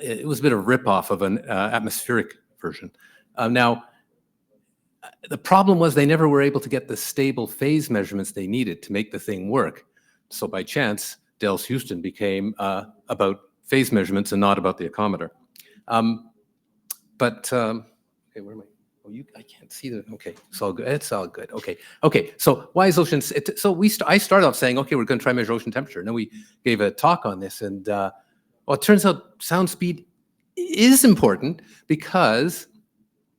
it was a bit of a ripoff of an atmospheric version. Now, the problem was they never were able to get the stable phase measurements they needed to make the thing work. So by chance, Del Houston became about phase measurements and not about the echometer. Okay, where am I? Oh, I can't see the. Okay, it's all good. It's all good. Okay. So why is ocean? I started off saying, okay, we're going to try and measure ocean temperature, and then we gave a talk on this, and well, it turns out sound speed is important because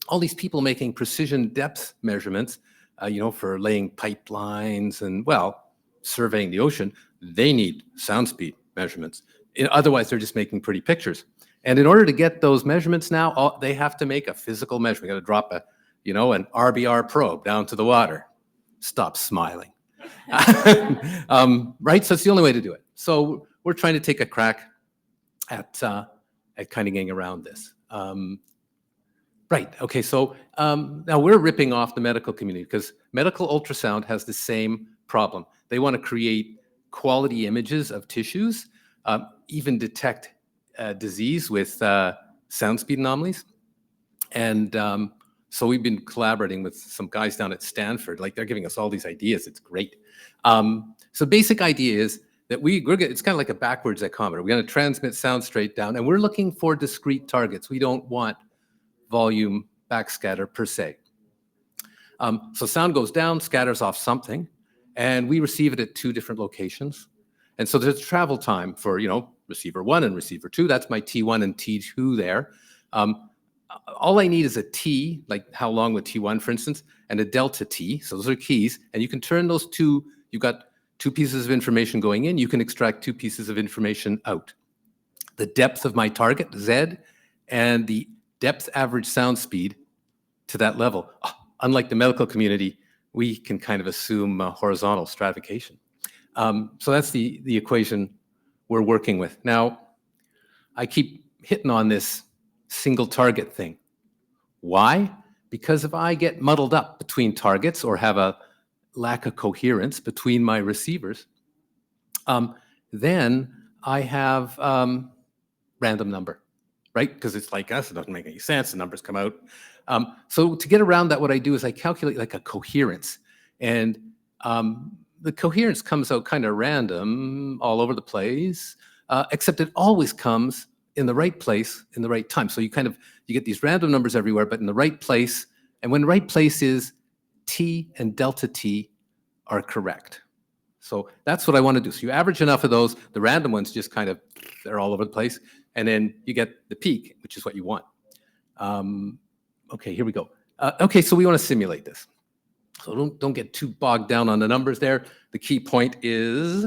all these people making precision depth measurements, for laying pipelines and surveying the ocean, they need sound speed measurements. Otherwise, they're just making pretty pictures. And in order to get those measurements now, they have to make a physical measurement. Got to drop an RBR probe down to the water. Stop smiling. Right? So it's the only way to do it. So we're trying to take a crack at kind of getting around this. Right. Okay. So now we're ripping off the medical community because medical ultrasound has the same problem. They want to create quality images of tissues, even detect disease with sound speed anomalies. And so we've been collaborating with some guys down at Stanford. Like, they're giving us all these ideas. It's great. So basic idea is that it's kind of like a backwards echometer. We're going to transmit sound straight down, and we're looking for discrete targets. We don't want volume backscatter per se. So sound goes down, scatters off something, and we receive it at two different locations. And so there's travel time for, receiver 1 and receiver 2. That's my T1 and T2 there. All I need is a T, like how long with T1, for instance, and a delta T. So those are keys. And you can turn those two. You've got two pieces of information going in. You can extract two pieces of information out. The depth of my target, Z, and the depth average sound speed to that level. Unlike the medical community, we can kind of assume horizontal stratification. So that's the equation we're working with. Now, I keep hitting on this single target thing. Why? Because if I get muddled up between targets or have a lack of coherence between my receivers, then I have random number, right? Because it's like, it doesn't make any sense. The numbers come out. So to get around that, what I do is I calculate like a coherence. And the coherence comes out kind of random all over the place, except it always comes in the right place in the right time. So you get these random numbers everywhere, but in the right place. And when the right place is T and delta T are correct. So that's what I want to do. So you average enough of those, the random ones just kind of, they're all over the place. And then you get the peak, which is what you want. Okay, here we go. Okay, so we want to simulate this. So don't get too bogged down on the numbers there. The key point is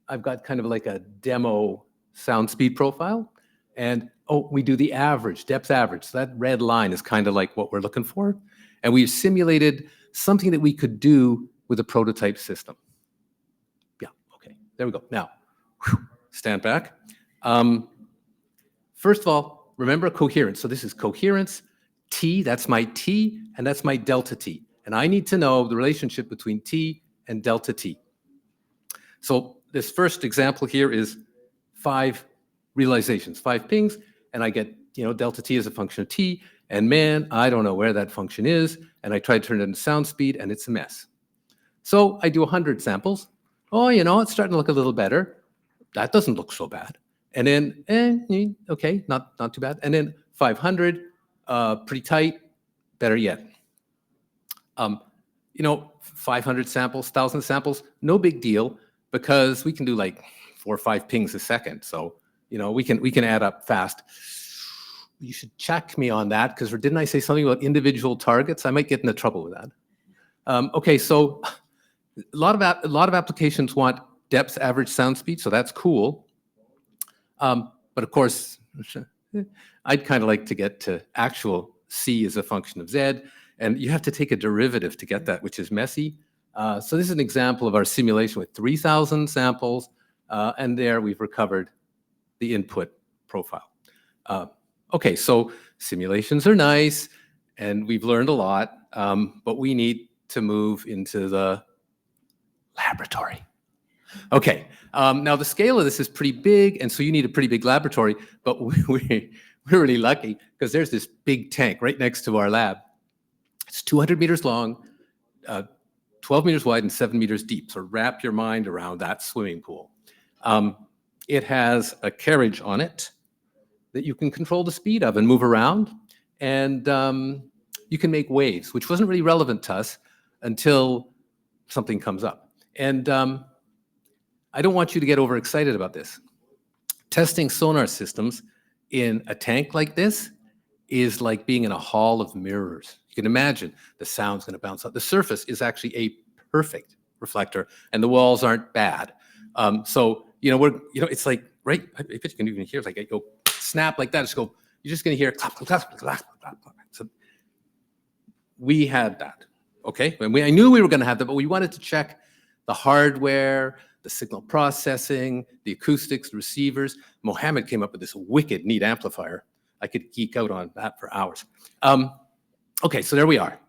I've got kind of like a demo sound speed profile. And we do the average, depth average. So that red line is kind of like what we're looking for. And we've simulated something that we could do with a prototype system. Yeah, okay, there we go. Now, stand back. First of all, remember coherence. So this is coherence, T, that's my T, and that's my delta T. And I need to know the relationship between T and delta T. So this first example here is 5 realizations, 5 pings, and I get, delta T as a function of T, and man, I don't know where that function is, and I try to turn it into sound speed, and it's a mess. So I do 100 samples. Oh, it's starting to look a little better. That doesn't look so bad. And then, okay, not too bad. And then 500, pretty tight, better yet. 500 samples, 1,000 samples, no big deal, because we can do like 4 or 5 pings a second. So, we can add up fast. You should check me on that, because didn't I say something about individual targets? I might get into trouble with that. Okay, so a lot of applications want depth average sound speed, so that's cool. But of course, I'd kind of like to get to actual C as a function of Z, and you have to take a derivative to get that, which is messy. So this is an example of our simulation with 3,000 samples, and there we've recovered the input profile. Okay, so simulations are nice, and we've learned a lot, but we need to move into the laboratory. Okay, now the scale of this is pretty big, and so you need a pretty big laboratory, but we're really lucky because there's this big tank right next to our lab. It's 200 meters long, 12 meters wide, and 7 meters deep, so wrap your mind around that swimming pool. It has a carriage on it that you can control the speed of and move around, and you can make waves, which wasn't really relevant to us until something comes up. And I don't want you to get overexcited about this. Testing sonar systems in a tank like this is like being in a hall of mirrors. You can imagine the sound's going to bounce out. The surface is actually a perfect reflector, and the walls aren't bad. So it's like, right? I bet you can even hear, like, I go snap like that. Just go. You're just going to hear clap, clap, clap, clap, clap, clap. So we had that. Okay, and I knew we were going to have that, but we wanted to check the hardware, the signal processing, the acoustics, the receivers. Mohammed came up with this wicked neat amplifier. I could geek out on that for hours. Okay, so there we are.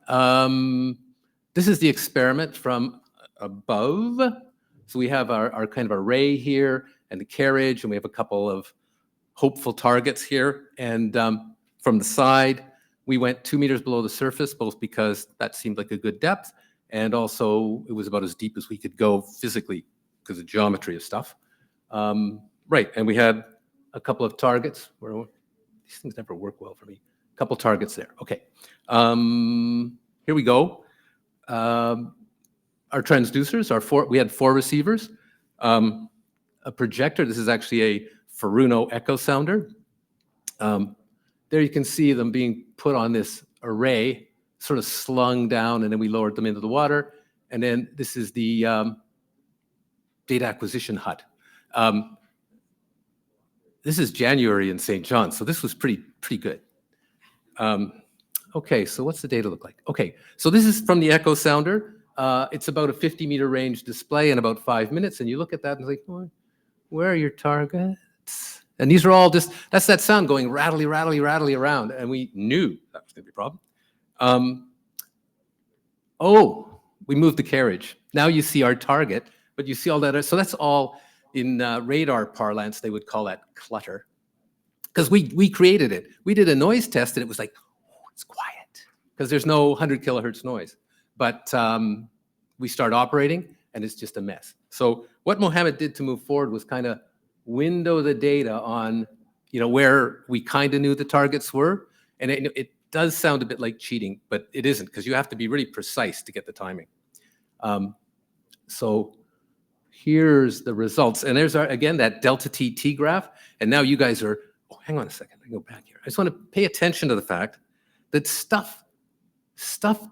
This is the experiment from above. So we have our kind of array here and the carriage, and we have a couple of hopeful targets here. And from the side, we went 2 meters below the surface, both because that seemed like a good depth, and also it was about as deep as we could go physically because of geometry of stuff. Right, and we had a couple of targets where these things never work well for me. A couple targets there. Okay, here we go. Our transducers, we had 4 receivers, a projector. This is actually a Furuno echo sounder. There you can see them being put on this array, sort of slung down, and then we lowered them into the water. And then this is the data acquisition hut. This is January in St. John, so this was pretty good. Okay, so what's the data look like? Okay, so this is from the echo sounder. It's about a 50-meter range display in about 5 minutes, and you look at that and think, where are your targets? And these are all just, that's that sound going rattly, rattly, rattly around, and we knew that was going to be a problem. We moved the carriage. Now you see our target, but you see all that. So that's all in radar parlance, they would call that clutter. Because we created it. We did a noise test, and it was like, it's quiet, because there's no 100 kilohertz noise. But we start operating, and it's just a mess. So what Mohammed did to move forward was kind of window the data on, where we kind of knew the targets were. And it does sound a bit like cheating, but it isn't, because you have to be really precise to get the timing. So here's the results. And there's again, that delta T graph. And now you guys are, oh, hang on a second, I can go back here. I just want to pay attention to the fact that stuff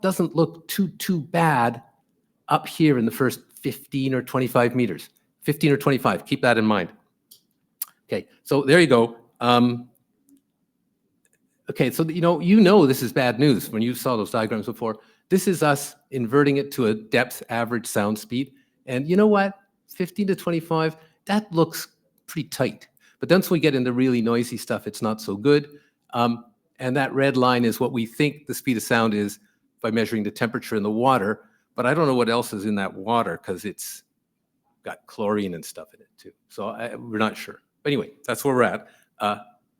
doesn't look too bad up here in the first 15 or 25 meters. 15 or 25, keep that in mind. Okay, so there you go. Okay, so you know this is bad news when you saw those diagrams before. This is us inverting it to a depth average sound speed. And you know what? 15 to 25, that looks pretty tight. But then once we get into really noisy stuff, it's not so good. And that red line is what we think the speed of sound is by measuring the temperature in the water. But I don't know what else is in that water because it's got chlorine and stuff in it too. So we're not sure. But anyway, that's where we're at.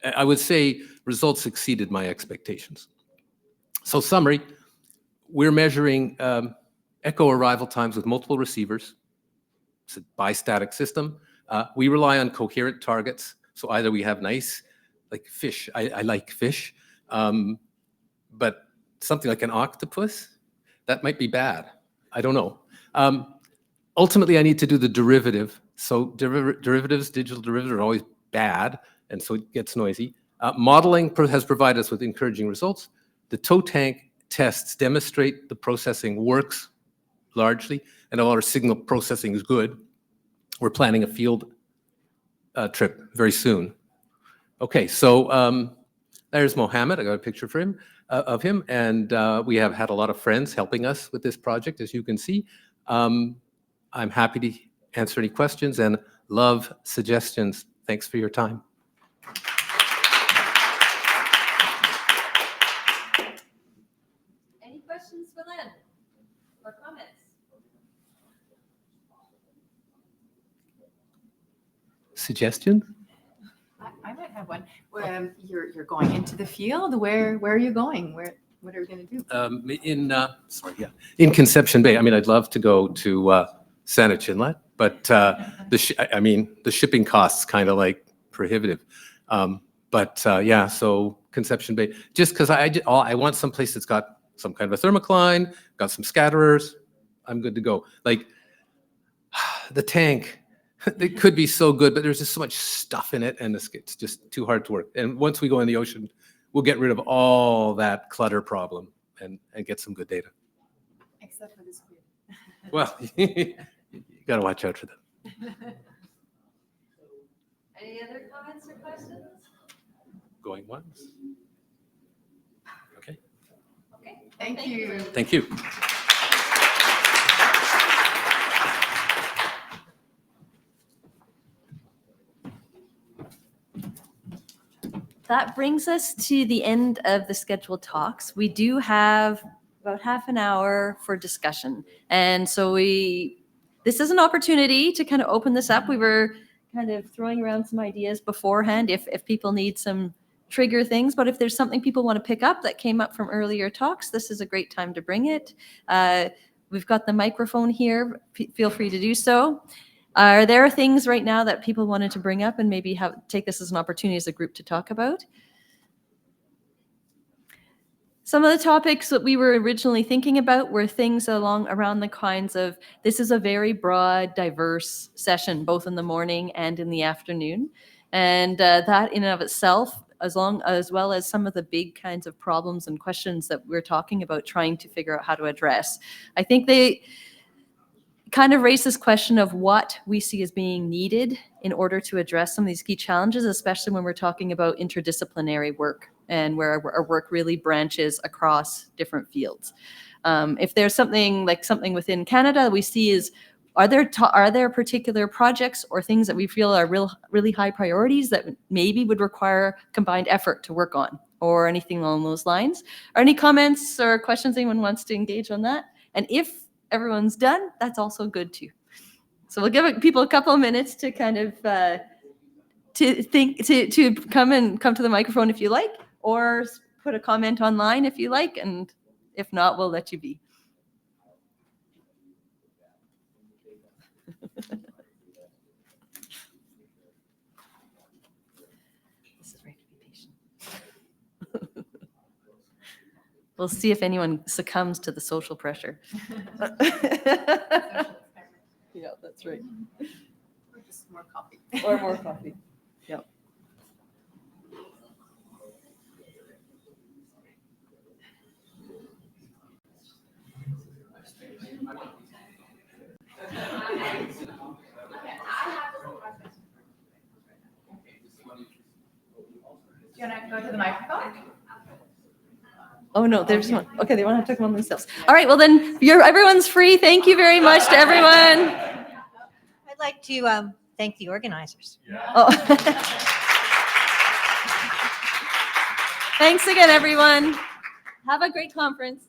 I would say results exceeded my expectations. So summary, we're measuring echo arrival times with multiple receivers. It's a bistatic system. We rely on coherent targets. So either we have nice, like fish, I like fish, but something like an octopus, that might be bad. I don't know. Ultimately, I need to do the derivative. So derivatives, digital derivatives are always bad, and so it gets noisy. Modeling has provided us with encouraging results. The tow tank tests demonstrate the processing works largely, and all our signal processing is good. We're planning a field trip very soon. Okay, so there's Mohammed. I got a picture for him, of him, and we have had a lot of friends helping us with this project, as you can see. I'm happy to answer any questions and love suggestions. Thanks for your time. Any questions for Len or comments? Suggestions? I might have one. You're going into the field. Where are you going? What are we going to do? In Conception Bay. I mean, I'd love to go to Saanich Inlet, but the shipping costs kind of like prohibitive. Yeah, so Conception Bay, just because I want some place that's got some kind of a thermocline, got some scatterers. I'm good to go. Like the tank, it could be so good, but there's just so much stuff in it, and it's just too hard to work. And once we go in the ocean, we'll get rid of all that clutter problem and get some good data. Except for the squid. Well, you got to watch out for them. Any other comments or questions? Going once. Okay. Okay. Thank you. Thank you. That brings us to the end of the scheduled talks. We do have about half an hour for discussion. And so this is an opportunity to kind of open this up. We were kind of throwing around some ideas beforehand if people need some trigger things, but if there's something people want to pick up that came up from earlier talks, this is a great time to bring it. We've got the microphone here. Feel free to do so. Are there things right now that people wanted to bring up and maybe take this as an opportunity as a group to talk about? Some of the topics that we were originally thinking about were things around the kinds of, this is a very broad, diverse session, both in the morning and in the afternoon. And that in and of itself, as well as some of the big kinds of problems and questions that we're talking about trying to figure out how to address. I think they kind of raise this question of what we see as being needed in order to address some of these key challenges, especially when we're talking about interdisciplinary work and where our work really branches across different fields. If there's something within Canada we see is, are there particular projects or things that we feel are really high priorities that maybe would require combined effort to work on, or anything along those lines? Are any comments or questions anyone wants to engage on that? And if everyone's done, that's also good too. So we'll give people a couple of minutes to kind of to come to the microphone if you like, or put a comment online if you like, and if not, we'll let you be. This is right to be patient. We'll see if anyone succumbs to the social pressure. Yeah, that's right. Or just more coffee. Or more coffee. Yep. Do you want to go to the microphone? Oh, no, there's one. Okay, they want to take one themselves. All right, well then, everyone's free. Thank you very much to everyone. I'd like to thank the organizers. Oh. Thanks again, everyone. Have a great conference.